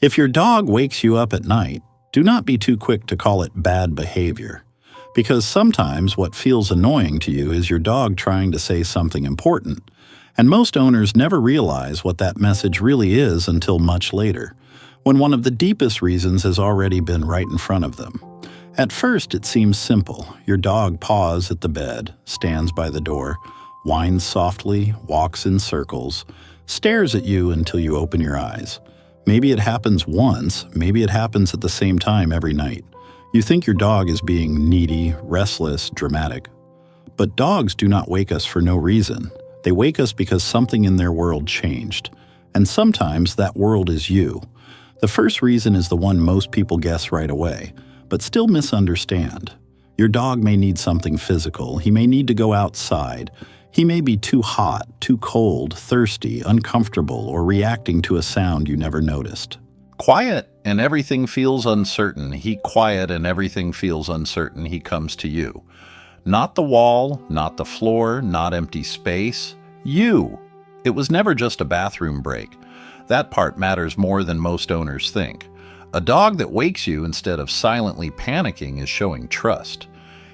If your dog wakes you up at night, do not be too quick to call it bad behavior, because sometimes what feels annoying to you is your dog trying to say something important, and most owners never realize what that message really is until much later, when one of the deepest reasons has already been right in front of them. At first, it seems simple. Your dog paws at the bed, stands by the door, whines softly, walks in circles, stares at you until you open your eyes. Maybe it happens once, maybe it happens at the same time every night. You think your dog is being needy, restless, dramatic. But dogs do not wake us for no reason. They wake us because something in their world changed. And sometimes that world is you. The first reason is the one most people guess right away, but still misunderstand. Your dog may need something physical. He may need to go outside. He may be too hot, too cold, thirsty, uncomfortable, or reacting to a sound you never noticed. Quiet and everything feels uncertain. He quiet and everything feels uncertain. He comes to you. Not the wall, not the floor, not empty space. You. It was never just a bathroom break. That part matters more than most owners think. A dog that wakes you instead of silently panicking is showing trust.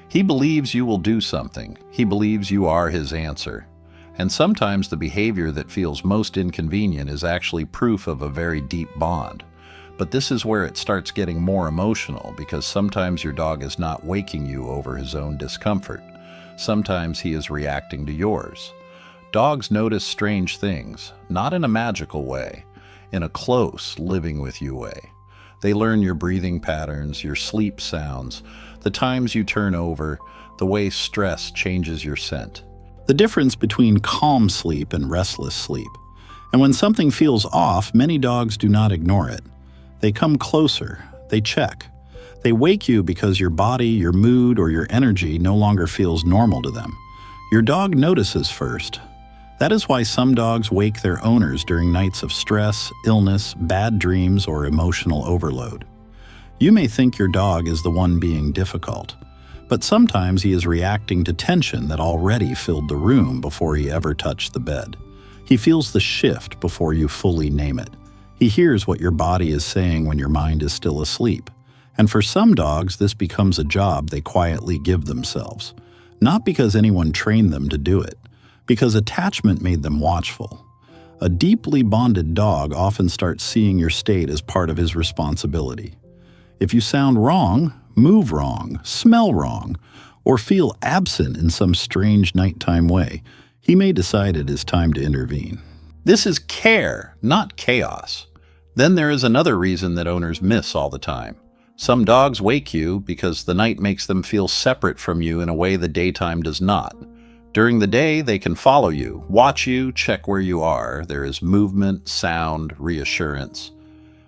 He believes you will do something. He believes you are his answer. And sometimes the behavior that feels most inconvenient is actually proof of a very deep bond. But this is where it starts getting more emotional, because sometimes your dog is not waking you over his own discomfort. Sometimes he is reacting to yours. Dogs notice strange things, not in a magical way, in a close, living with you way. They learn your breathing patterns, your sleep sounds, the times you turn over, the way stress changes your scent. The difference between calm sleep and restless sleep. And when something feels off, many dogs do not ignore it. They come closer, they check. They wake you because your body, your mood, or your energy no longer feels normal to them. Your dog notices first. That is why some dogs wake their owners during nights of stress, illness, bad dreams, or emotional overload. You may think your dog is the one being difficult, but sometimes he is reacting to tension that already filled the room before he ever touched the bed. He feels the shift before you fully name it. He hears what your body is saying when your mind is still asleep. And for some dogs, this becomes a job they quietly give themselves. Not because anyone trained them to do it, because attachment made them watchful. A deeply bonded dog often starts seeing your state as part of his responsibility. If you sound wrong, move wrong, smell wrong, or feel absent in some strange nighttime way, he may decide it is time to intervene. This is care, not chaos. Then there is another reason that owners miss all the time. Some dogs wake you because the night makes them feel separate from you in a way the daytime does not. During the day, they can follow you, watch you, check where you are. There is movement, sound, reassurance.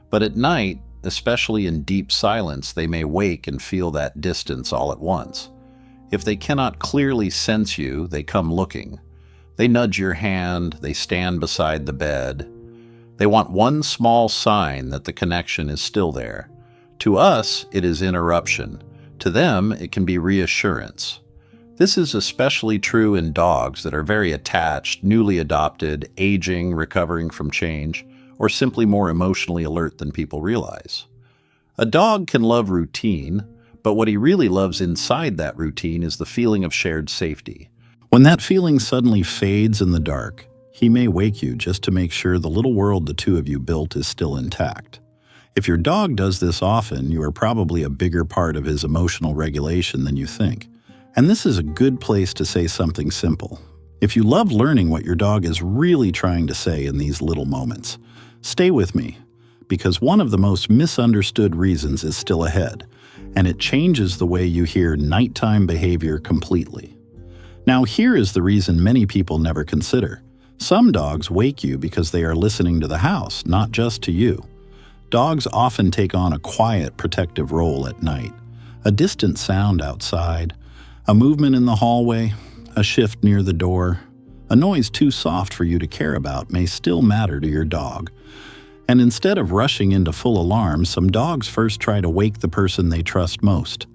But at night, especially in deep silence, they may wake and feel that distance all at once. If they cannot clearly sense you, they come looking. They nudge your hand, they stand beside the bed. They want one small sign that the connection is still there. To us, it is interruption. To them, it can be reassurance. This is especially true in dogs that are very attached, newly adopted, aging, recovering from change, or simply more emotionally alert than people realize. A dog can love routine, but what he really loves inside that routine is the feeling of shared safety. When that feeling suddenly fades in the dark, he may wake you just to make sure the little world the two of you built is still intact. If your dog does this often, you are probably a bigger part of his emotional regulation than you think. And this is a good place to say something simple. If you love learning what your dog is really trying to say in these little moments, stay with me, because one of the most misunderstood reasons is still ahead, and it changes the way you hear nighttime behavior completely. Now, here is the reason many people never consider. Some dogs wake you because they are listening to the house, not just to you. Dogs often take on a quiet, protective role at night. A distant sound outside, a movement in the hallway, a shift near the door. A noise too soft for you to care about may still matter to your dog. And instead of rushing into full alarm, some dogs first try to wake the person they trust most.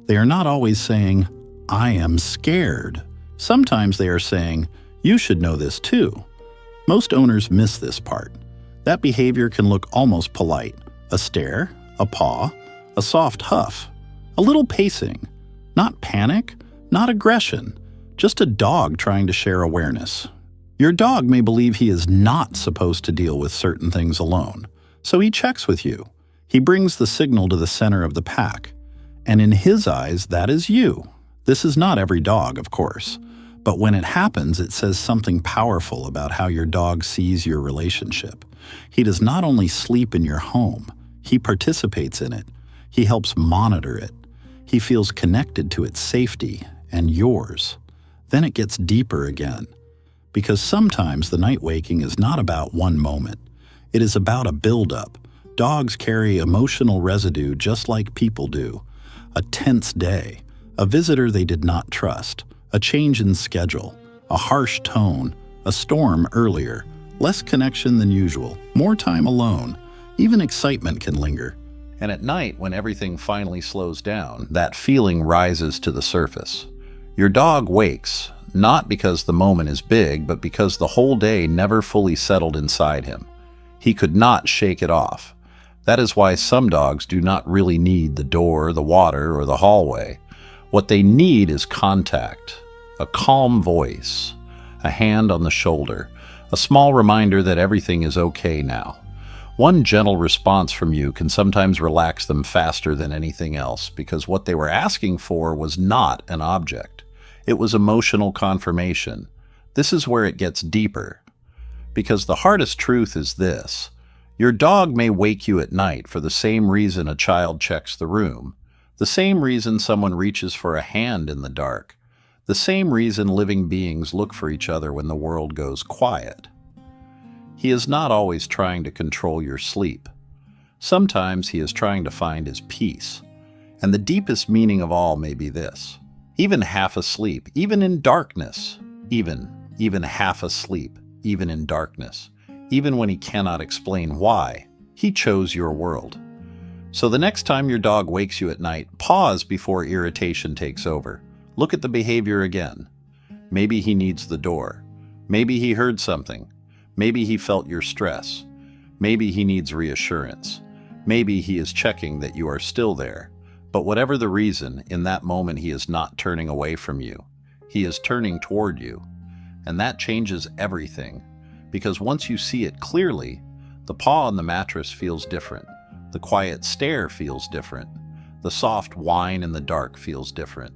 They are not always saying, "I am scared." Sometimes they are saying, "You should know this too." Most owners miss this part. That behavior can look almost polite, A stare, a paw, a soft huff, a little pacing. Not panic, not aggression, just a dog trying to share awareness. Your dog may believe he is not supposed to deal with certain things alone, so he checks with you. He brings the signal to the center of the pack, and in his eyes, that is you. This is not every dog, of course, but when it happens, it says something powerful about how your dog sees your relationship. He does not only sleep in your home, he participates in it. He helps monitor it. He feels connected to its safety and yours. Then it gets deeper again, because sometimes the night waking is not about one moment. It is about a buildup. Dogs carry emotional residue just like people do. A tense day, a visitor they did not trust, a change in schedule, a harsh tone, a storm earlier, less connection than usual, more time alone. Even excitement can linger. And at night, when everything finally slows down, that feeling rises to the surface. Your dog wakes, not because the moment is big, but because the whole day never fully settled inside him. He could not shake it off. That is why some dogs do not really need the door, the water, or the hallway. What they need is contact, a calm voice, a hand on the shoulder, a small reminder that everything is okay now. One gentle response from you can sometimes relax them faster than anything else, because what they were asking for was not an object. It was emotional confirmation. This is where it gets deeper. Because the hardest truth is this: your dog may wake you at night for the same reason a child checks the room, the same reason someone reaches for a hand in the dark, the same reason living beings look for each other when the world goes quiet. He is not always trying to control your sleep. Sometimes he is trying to find his peace. And the deepest meaning of all may be this: even half asleep, even in darkness, even half asleep, even in darkness, even when he cannot explain why, he chose your world. So the next time your dog wakes you at night, pause before irritation takes over. Look at the behavior again. Maybe he needs the door. Maybe he heard something. Maybe he felt your stress. Maybe he needs reassurance. Maybe he is checking that you are still there. But whatever the reason, in that moment he is not turning away from you. He is turning toward you. And that changes everything. Because once you see it clearly, the paw on the mattress feels different. The quiet stare feels different. The soft whine in the dark feels different.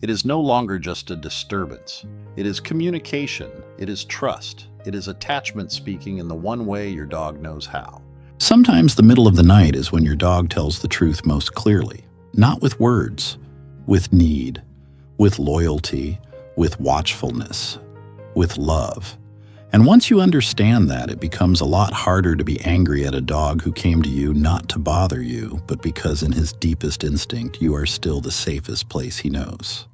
It is no longer just a disturbance. It is communication. It is trust. It is attachment speaking in the one way your dog knows how. Sometimes the middle of the night is when your dog tells the truth most clearly. Not with words, with need, with loyalty, with watchfulness, with love. And once you understand that, it becomes a lot harder to be angry at a dog who came to you not to bother you, but because in his deepest instinct you are still the safest place he knows.